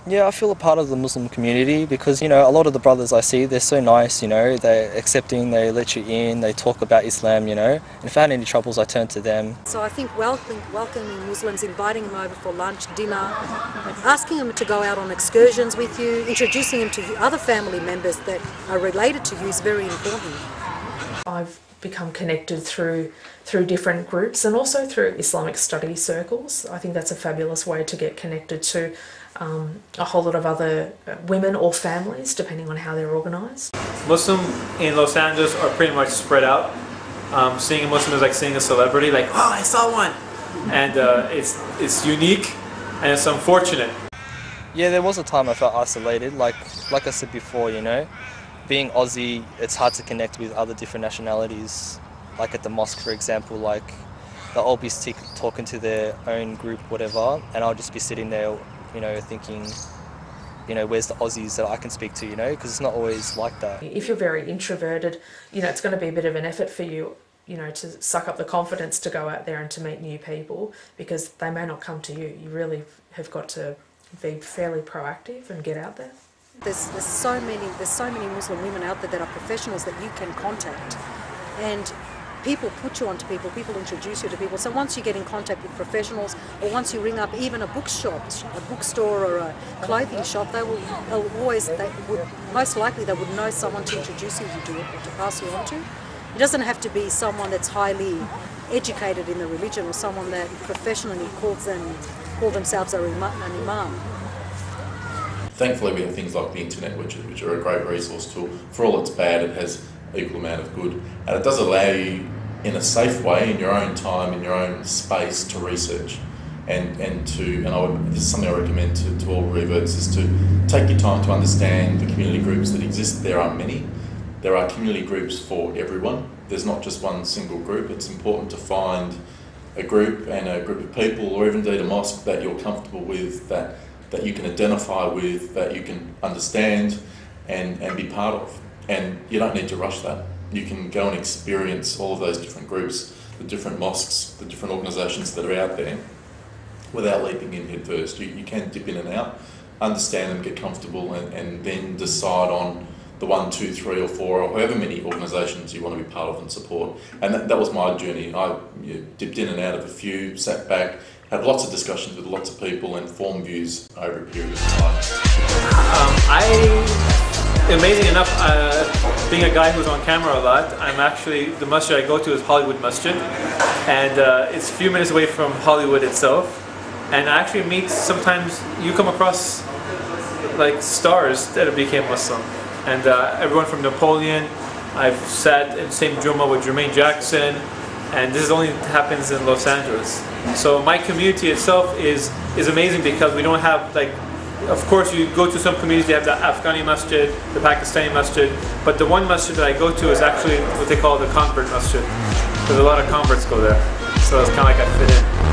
Yeah, I feel a part of the Muslim community because, you know, a lot of the brothers I see, they're so nice, you know, they're accepting, they let you in, they talk about Islam, you know, and if I had any troubles, I turn to them. So I think welcoming Muslims, inviting them over for lunch, dinner, asking them to go out on excursions with you, introducing them to other family members that are related to you is very important. I've become connected through different groups and also through Islamic study circles. I think that's a fabulous way to get connected to a whole lot of other women or families, depending on how they're organised. Muslim in Los Angeles are pretty much spread out. Seeing a Muslim is like seeing a celebrity, like, oh, I saw one! And it's unique and it's unfortunate. Yeah, there was a time I felt isolated, like I said before, you know. Being Aussie, it's hard to connect with other different nationalities. Like at the mosque, for example, like they'll all be talking to their own group, whatever, and I'll just be sitting there, you know, thinking, you know, where's the Aussies that I can speak to, you know, because it's not always like that. If you're very introverted, you know, it's going to be a bit of an effort for you, you know, to suck up the confidence to go out there and to meet new people, because they may not come to you. You really have got to be fairly proactive and get out there. There's so many Muslim women out there that are professionals that you can contact, and people put you onto people, people introduce you to people. So once you get in contact with professionals, or once you ring up even a bookstore or a clothing shop, most likely they would know someone to introduce you to or to pass you on to. It doesn't have to be someone that's highly educated in the religion or someone that professionally call themselves an imam. Thankfully we have things like the internet, which are a great resource tool. For all it's bad, it has equal amount of good, and it does allow you in a safe way, in your own time, in your own space, to research and this is something I recommend to all reverts, is to take your time to understand the community groups that exist. There are many. There are community groups for everyone. There's not just one single group. It's important to find a group and a group of people, or even indeed a mosque that you're comfortable with, that you can identify with, that you can understand and be part of. And you don't need to rush that. You can go and experience all of those different groups, the different mosques, the different organisations that are out there, without leaping in head first. You can dip in and out, understand them, get comfortable, and then decide on the 1, 2, 3 or 4 or however many organisations you want to be part of and support. And that was my journey. I dipped in and out of a few, sat back, had lots of discussions with lots of people and formed views over a period of time. Amazing enough, being a guy who's on camera a lot, I'm actually, the masjid I go to is Hollywood Masjid, and it's a few minutes away from Hollywood itself. And I actually meet, sometimes you come across like stars that became Muslim. And everyone from Napoleon, I've sat in the same Jummah with Jermaine Jackson, and this only happens in Los Angeles. So my community itself is amazing because we don't have, like, of course you go to some communities, you have the Afghani masjid, the Pakistani masjid, but the one masjid that I go to is actually what they call the convert masjid, because a lot of converts go there. So it's kind of like I fit in.